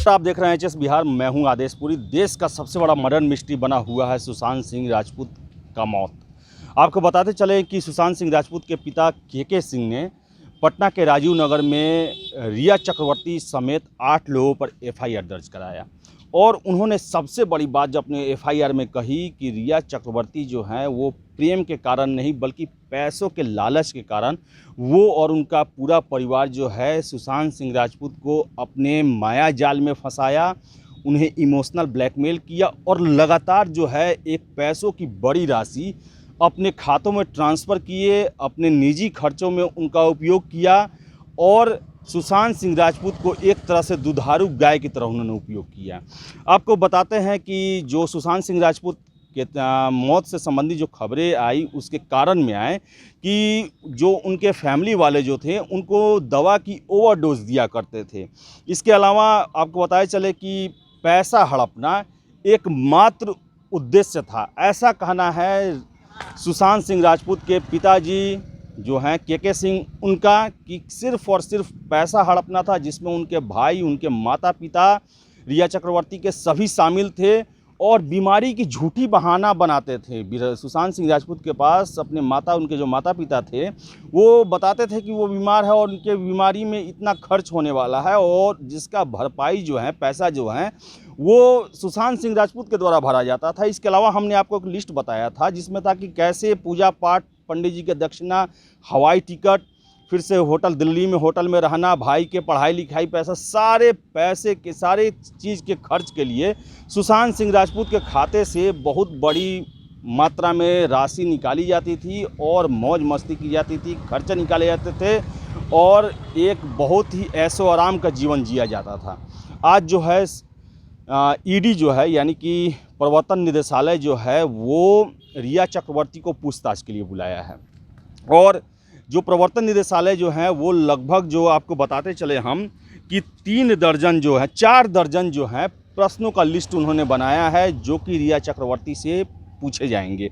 नमस्कार, आप देख रहे हैं एचएस बिहार। मैं हूं आदेश पुरी। देश का सबसे बड़ा मर्डर मिस्ट्री बना हुआ है सुशांत सिंह राजपूत का मौत। आपको बताते चले कि सुशांत सिंह राजपूत के पिता के सिंह ने पटना के राजीव नगर में रिया चक्रवर्ती समेत 8 लोगों पर एफआईआर दर्ज कराया। और उन्होंने सबसे बड़ी बात जो अपने एफआईआर में कही कि रिया चक्रवर्ती जो हैं वो प्रेम के कारण नहीं बल्कि पैसों के लालच के कारण वो और उनका पूरा परिवार जो है सुशांत सिंह राजपूत को अपने माया जाल में फंसाया, उन्हें इमोशनल ब्लैकमेल किया और लगातार जो है एक पैसों की बड़ी राशि अपने खातों में ट्रांसफ़र किए, अपने निजी खर्चों में उनका उपयोग किया और सुशांत सिंह राजपूत को एक तरह से दुधारू गाय की तरह उन्होंने उपयोग किया। आपको बताते हैं कि जो सुशांत सिंह राजपूत के मौत से संबंधी जो खबरें आई उसके कारण में आए कि जो उनके फैमिली वाले जो थे उनको दवा की ओवरडोज दिया करते थे। इसके अलावा आपको बताया चले कि पैसा हड़पना एकमात्र उद्देश्य था, ऐसा कहना है सुशांत सिंह राजपूत के पिताजी जो हैं के सिंह, उनका कि सिर्फ़ और सिर्फ पैसा हड़पना था, जिसमें उनके भाई, उनके माता पिता, रिया चक्रवर्ती के सभी शामिल थे और बीमारी की झूठी बहाना बनाते थे। सुशांत सिंह राजपूत के पास उनके जो माता पिता थे वो बताते थे कि वो बीमार है और उनके बीमारी में इतना खर्च होने वाला है और जिसका भरपाई जो है, पैसा जो है वो सुशांत सिंह राजपूत के द्वारा भरा जाता था। इसके अलावा हमने आपको एक लिस्ट बताया था जिसमें था कि कैसे पूजा पाठ, पंडित जी के दक्षिणा, हवाई टिकट, फिर से होटल, दिल्ली में होटल में रहना, भाई के पढ़ाई लिखाई पैसा, सारे पैसे के सारे चीज़ के खर्च के लिए सुशांत सिंह राजपूत के खाते से बहुत बड़ी मात्रा में राशि निकाली जाती थी और मौज मस्ती की जाती थी, खर्चे निकाले जाते थे और एक बहुत ही ऐशो आराम का जीवन जिया जाता था। आज जो है ईडी जो है यानी कि प्रवर्तन निदेशालय जो है वो रिया चक्रवर्ती को पूछताछ के लिए बुलाया है और जो प्रवर्तन निदेशालय जो है वो लगभग जो आपको बताते चले हम कि 3 दर्जन जो है 4 दर्जन जो है प्रश्नों का लिस्ट उन्होंने बनाया है जो कि रिया चक्रवर्ती से पूछे जाएंगे।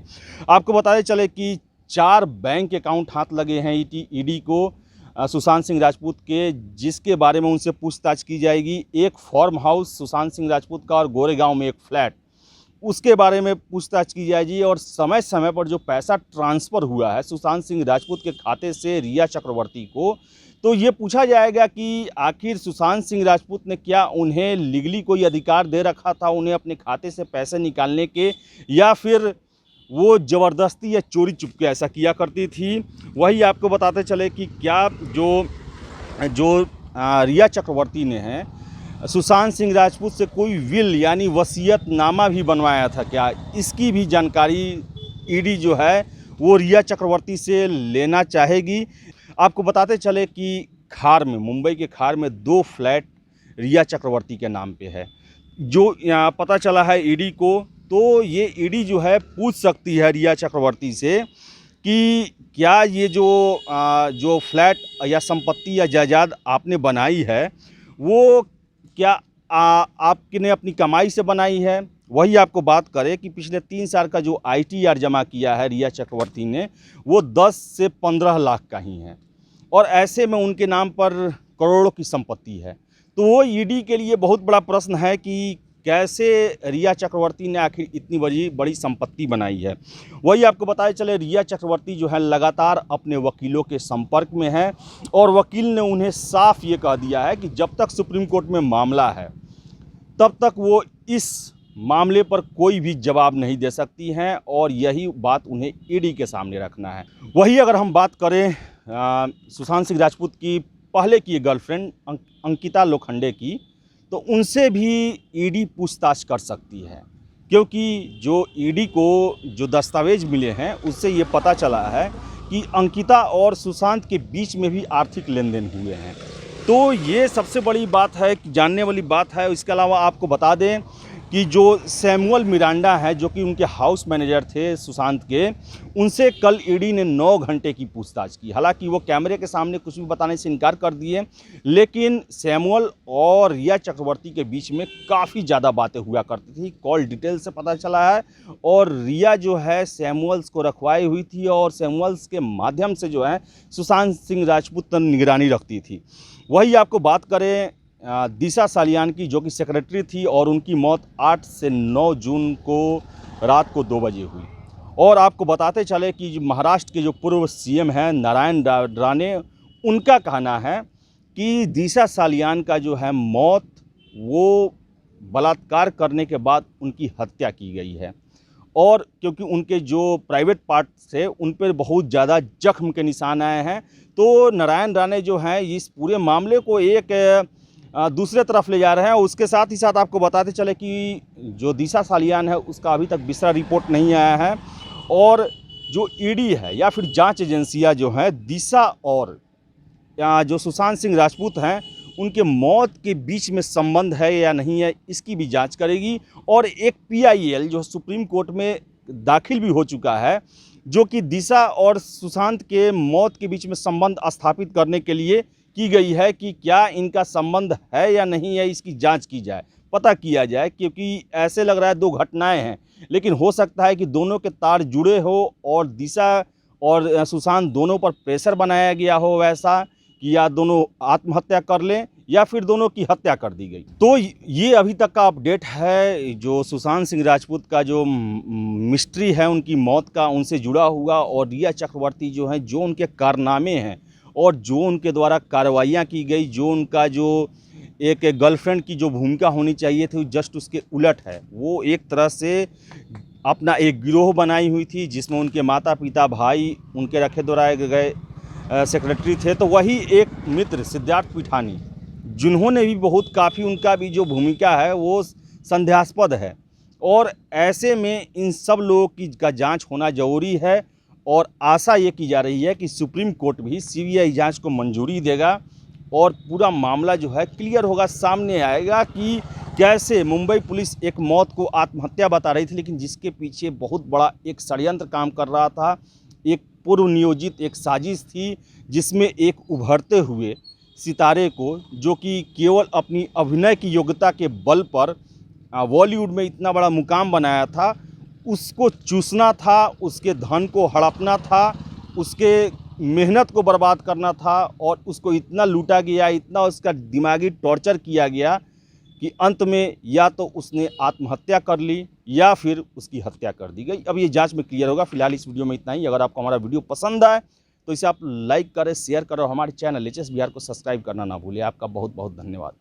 आपको बताते चले कि 4 बैंक अकाउंट हाथ लगे हैं ईडी को सुशांत सिंह राजपूत के, जिसके बारे में उनसे पूछताछ की जाएगी। एक फार्म हाउस सुशांत सिंह राजपूत का और गोरेगांव में एक फ्लैट, उसके बारे में पूछताछ की जाएगी और समय समय पर जो पैसा ट्रांसफ़र हुआ है सुशांत सिंह राजपूत के खाते से रिया चक्रवर्ती को, तो ये पूछा जाएगा कि आखिर सुशांत सिंह राजपूत ने क्या उन्हें लीगली कोई अधिकार दे रखा था उन्हें अपने खाते से पैसे निकालने के, या फिर वो ज़बरदस्ती या चोरी चुपके ऐसा किया करती थी। वही आपको बताते चले कि क्या जो रिया चक्रवर्ती ने है सुशांत सिंह राजपूत से कोई विल यानी वसीयतनामा भी बनवाया था क्या, इसकी भी जानकारी ईडी जो है वो रिया चक्रवर्ती से लेना चाहेगी। आपको बताते चले कि खार में, मुंबई के खार में 2 फ्लैट रिया चक्रवर्ती के नाम पे है। जो पता चला है ईडी को, तो ये ईडी जो है पूछ सकती है रिया चक्रवर्ती से कि क्या ये जो फ्लैट या संपत्ति या जायदाद आपने बनाई है वो क्या आपने अपनी कमाई से बनाई है। वही आपको बात करें कि पिछले 3 साल का जो आईटीआर जमा किया है रिया चक्रवर्ती ने वो 10 से 15 लाख का ही है और ऐसे में उनके नाम पर करोड़ों की संपत्ति है। तो वो ईडी के लिए बहुत बड़ा प्रश्न है कि कैसे रिया चक्रवर्ती ने आखिर इतनी बड़ी संपत्ति बनाई है। वही आपको बताया चले रिया चक्रवर्ती जो है लगातार अपने वकीलों के संपर्क में है और वकील ने उन्हें साफ ये कह दिया है कि जब तक सुप्रीम कोर्ट में मामला है तब तक वो इस मामले पर कोई भी जवाब नहीं दे सकती हैं और यही बात उन्हें ईडी के सामने रखना है। वही अगर हम बात करें सुशांत सिंह राजपूत की पहले की गर्लफ्रेंड अंकिता लोखंडे की, तो उनसे भी ईडी पूछताछ कर सकती है क्योंकि जो ईडी को जो दस्तावेज मिले हैं उससे ये पता चला है कि अंकिता और सुशांत के बीच में भी आर्थिक लेन देन हुए हैं। तो ये सबसे बड़ी बात है, जानने वाली बात है। इसके अलावा आपको बता दें कि जो सैमुअल मिरांडा है जो कि उनके हाउस मैनेजर थे सुशांत के, उनसे कल ईडी ने 9 घंटे की पूछताछ की। हालांकि वो कैमरे के सामने कुछ भी बताने से इनकार कर दिए, लेकिन सैमुअल और रिया चक्रवर्ती के बीच में काफ़ी ज़्यादा बातें हुआ करती थी, कॉल डिटेल से पता चला है। और रिया जो है सैमुअल्स को रखवाई हुई थी और सैमुअल्स के माध्यम से जो है सुशांत सिंह राजपूत पर निगरानी रखती थी। वही आपको बात करें दिशा सालियान की, जो कि सेक्रेटरी थी, और उनकी मौत 8 से 9 जून को रात को 2 बजे हुई। और आपको बताते चले कि जो महाराष्ट्र के जो पूर्व सीएम हैं नारायण राणे, उनका कहना है कि दिशा सालियान का जो है मौत, वो बलात्कार करने के बाद उनकी हत्या की गई है। और क्योंकि उनके जो प्राइवेट पार्ट्स थे उन पर बहुत ज़्यादा जख्म के निशान आए हैं, तो नारायण राणे जो हैं इस पूरे मामले को एक दूसरे तरफ ले जा रहे हैं। उसके साथ ही साथ आपको बताते चले कि जो दिशा सालियान है उसका अभी तक बिस्तरा रिपोर्ट नहीं आया है, और जो ईडी है या फिर जांच एजेंसियां जो हैं दिशा और जो सुशांत सिंह राजपूत हैं उनके मौत के बीच में संबंध है या नहीं है, इसकी भी जांच करेगी। और एक PIL जो सुप्रीम कोर्ट में दाखिल भी हो चुका है, जो कि दिशा और सुशांत के मौत के बीच में संबंध स्थापित करने के लिए की गई है कि क्या इनका संबंध है या नहीं है, इसकी जांच की जाए, पता किया जाए। क्योंकि ऐसे लग रहा है 2 घटनाएं हैं, लेकिन हो सकता है कि दोनों के तार जुड़े हो और दिशा और सुशांत दोनों पर प्रेशर बनाया गया हो वैसा कि या दोनों आत्महत्या कर लें या फिर दोनों की हत्या कर दी गई। तो ये अभी तक का अपडेट है जो सुशांत सिंह राजपूत का जो मिस्ट्री है उनकी मौत का, उनसे जुड़ा हुआ, और रिया चक्रवर्ती जो है, जो उनके कारनामे हैं और जो उनके द्वारा कार्रवाइयाँ की गई, जो उनका जो एक गर्लफ्रेंड की जो भूमिका होनी चाहिए थी जस्ट उसके उलट है। वो एक तरह से अपना एक गिरोह बनाई हुई थी जिसमें उनके माता पिता, भाई, उनके रखे दोहराए गए सेक्रेटरी थे। तो वही एक मित्र सिद्धार्थ पिठानी, जिन्होंने भी बहुत काफ़ी, उनका भी जो भूमिका है वो संदेहास्पद है। और ऐसे में इन सब लोगों की का जांच होना ज़रूरी है, और आशा ये की जा रही है कि सुप्रीम कोर्ट भी CBI जांच को मंजूरी देगा और पूरा मामला जो है क्लियर होगा, सामने आएगा कि कैसे मुंबई पुलिस एक मौत को आत्महत्या बता रही थी, लेकिन जिसके पीछे बहुत बड़ा एक षड्यंत्र काम कर रहा था, एक पूर्व नियोजित एक साजिश थी, जिसमें एक उभरते हुए सितारे को, जो कि केवल अपनी अभिनय की योग्यता के बल पर बॉलीवुड में इतना बड़ा मुकाम बनाया था, उसको चूसना था, उसके धन को हड़पना था, उसके मेहनत को बर्बाद करना था, और उसको इतना लूटा गया, इतना उसका दिमागी टॉर्चर किया गया कि अंत में या तो उसने आत्महत्या कर ली या फिर उसकी हत्या कर दी गई। अब ये जांच में क्लियर होगा। फिलहाल इस वीडियो में इतना ही। अगर आपको हमारा वीडियो पसंद आए तो इसे आप लाइक करें, शेयर करें, और हमारे चैनल HS बिहार को सब्सक्राइब करना ना भूलें। आपका बहुत बहुत धन्यवाद।